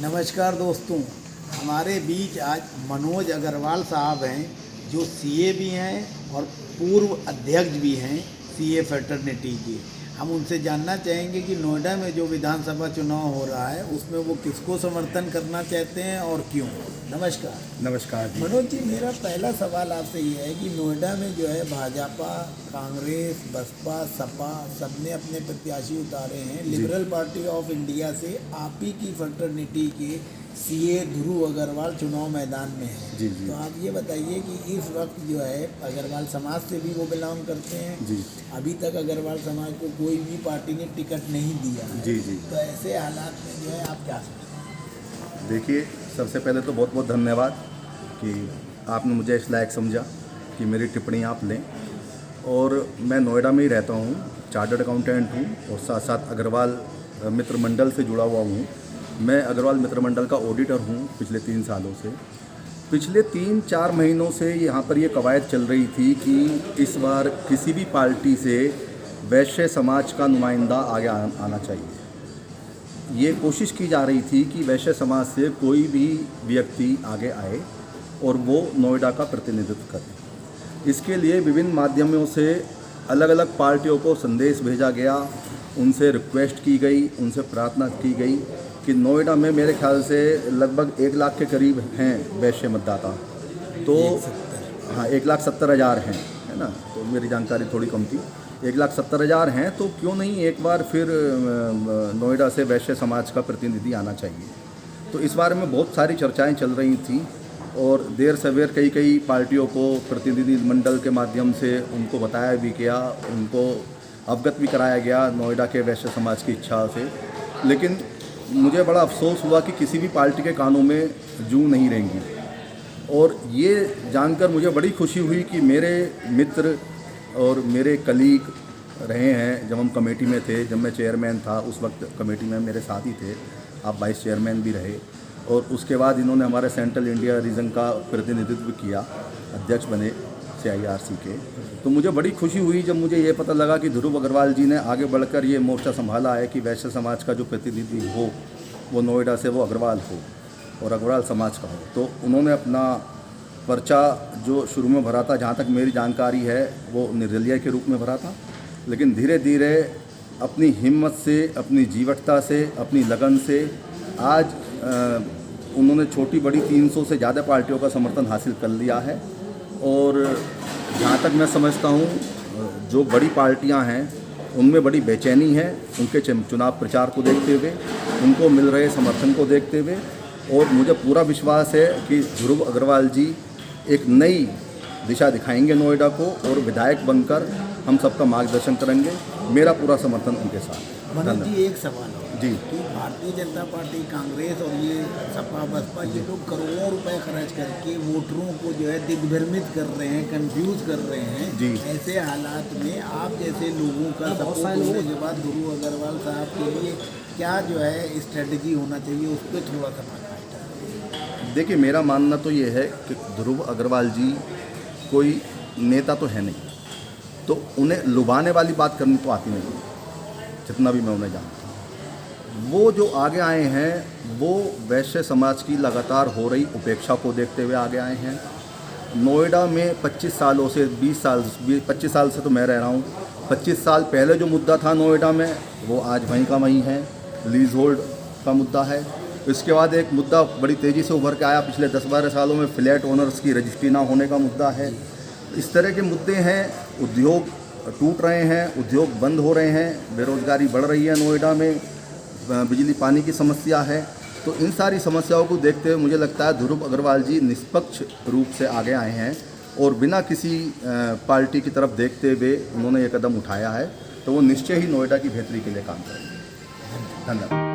नमस्कार दोस्तों, हमारे बीच आज मनोज अग्रवाल साहब हैं जो सीए भी हैं और पूर्व अध्यक्ष भी हैं सीए फ्रेटर्निटी के। हम उनसे जानना चाहेंगे कि नोएडा में जो विधानसभा चुनाव हो रहा है उसमें वो किसको समर्थन करना चाहते हैं और क्यों। नमस्कार। नमस्कार जी। मनोज जी, मेरा पहला सवाल आपसे ये है कि नोएडा में जो है भाजपा, कांग्रेस, बसपा, सपा सबने अपने प्रत्याशी उतारे हैं। लिबरल पार्टी ऑफ इंडिया से आप ही की फ्रेटर्निटी के सीए ध्रुव अग्रवाल चुनाव मैदान में है। जी जी। तो आप ये बताइए कि इस वक्त जो है अग्रवाल समाज से भी वो बिलोंग करते हैं जी। अभी तक अग्रवाल समाज को कोई भी पार्टी ने टिकट नहीं दिया है। जी जी। तो ऐसे हालात में जो है आप क्या सोचते हैं? देखिए, सबसे पहले तो बहुत बहुत धन्यवाद कि आपने मुझे इस लायक समझा कि मेरी टिप्पणी आप लें। और मैं नोएडा में ही रहता हूँ, चार्टर्ड अकाउंटेंट हूँ और साथ साथ अग्रवाल मित्र मंडल से जुड़ा हुआ हूँ। मैं अग्रवाल मित्र मंडल का ऑडिटर हूँ पिछले 3 सालों से। पिछले 3-4 महीनों से यहाँ पर ये कवायद चल रही थी कि इस बार किसी भी पार्टी से वैश्य समाज का नुमाइंदा आगे आना चाहिए। ये कोशिश की जा रही थी कि वैश्य समाज से कोई भी व्यक्ति आगे आए और वो नोएडा का प्रतिनिधित्व करे। इसके लिए विभिन्न माध्यमों से अलग अलग पार्टियों को संदेश भेजा गया, उनसे रिक्वेस्ट की गई, उनसे प्रार्थना की गई कि नोएडा में मेरे ख्याल से लगभग 1 लाख के करीब हैं वैश्य मतदाता। तो हाँ, 1,70,000 हैं, है ना। तो मेरी जानकारी थोड़ी कम थी। 1,70,000 हैं, तो क्यों नहीं एक बार फिर नोएडा से वैश्य समाज का प्रतिनिधि आना चाहिए। तो इस बारे में बहुत सारी चर्चाएं चल रही थी और देर सवेर कई पार्टियों को प्रतिनिधि मंडल के माध्यम से उनको बताया भी गया, उनको अवगत भी कराया गया नोएडा के वैश्य समाज की इच्छा से। लेकिन मुझे बड़ा अफसोस हुआ कि किसी भी पार्टी के कानों में जूं नहीं रहेंगी। और ये जानकर मुझे बड़ी खुशी हुई कि मेरे मित्र और मेरे कलीग रहे हैं। जब हम कमेटी में थे, जब मैं चेयरमैन था उस वक्त कमेटी में मेरे साथ ही थे, आप वाइस चेयरमैन भी रहे। और उसके बाद इन्होंने हमारे सेंट्रल इंडिया रीजन का प्रतिनिधित्व किया, अध्यक्ष बने CIRC के। तो मुझे बड़ी खुशी हुई जब मुझे ये पता लगा कि ध्रुव अग्रवाल जी ने आगे बढ़कर ये मोर्चा संभाला है कि वैश्य समाज का जो प्रतिनिधि हो वो नोएडा से वो अग्रवाल हो और अग्रवाल समाज का हो। तो उन्होंने अपना पर्चा जो शुरू में भरा था, जहाँ तक मेरी जानकारी है, वो निर्दलीय के रूप में भरा था। लेकिन धीरे धीरे अपनी हिम्मत से, अपनी जीवटता से, अपनी लगन से आज उन्होंने छोटी बड़ी 300 से ज़्यादा पार्टियों का समर्थन हासिल कर लिया है। और जहाँ तक मैं समझता हूँ, जो बड़ी पार्टियाँ हैं उनमें बड़ी बेचैनी है उनके चुनाव प्रचार को देखते हुए, उनको मिल रहे समर्थन को देखते हुए। और मुझे पूरा विश्वास है कि ध्रुव अग्रवाल जी एक नई दिशा दिखाएंगे नोएडा को और विधायक बनकर हम सबका मार्गदर्शन करेंगे। मेरा पूरा समर्थन उनके साथ। मनोज जी, एक सवाल हो जी कि भारतीय जनता पार्टी, कांग्रेस और ये सपा बसपा, ये लोग करोड़ों रुपए खर्च करके वोटरों को जो है दिग्भ्रमित कर रहे हैं, कंफ्यूज कर रहे हैं। जी। ऐसे हालात में आप जैसे लोगों का सपोर्ट होने के बाद ध्रुव अग्रवाल साहब के लिए क्या जो है स्ट्रेटजी होना चाहिए, उस पर थोड़ा सा बात। देखिए, मेरा मानना तो ये है कि ध्रुव अग्रवाल जी कोई नेता तो है नहीं, तो उन्हें लुभाने वाली बात करनी तो आती नहीं, जितना भी मैं उन्हें जानता हूँ। वो जो आगे आए हैं वो वैश्य समाज की लगातार हो रही उपेक्षा को देखते हुए आगे आए हैं। नोएडा में 25 सालों से 25 साल से तो मैं रह रहा हूँ। 25 साल पहले जो मुद्दा था नोएडा में वो आज वहीं का वहीं है, लीज होल्ड का मुद्दा है। इसके बाद एक मुद्दा बड़ी तेज़ी से उभर के आया पिछले 10-12 सालों में, फ्लैट ओनर्स की रजिस्ट्री ना होने का मुद्दा है। इस तरह के मुद्दे हैं। उद्योग टूट रहे हैं, उद्योग बंद हो रहे हैं, बेरोजगारी बढ़ रही है नोएडा में, बिजली पानी की समस्या है। तो इन सारी समस्याओं को देखते हुए मुझे लगता है ध्रुव अग्रवाल जी निष्पक्ष रूप से आगे आए हैं और बिना किसी पार्टी की तरफ देखते हुए उन्होंने ये कदम उठाया है। तो वो निश्चय ही नोएडा की बेहतरी के लिए काम करेंगे। धन्यवाद।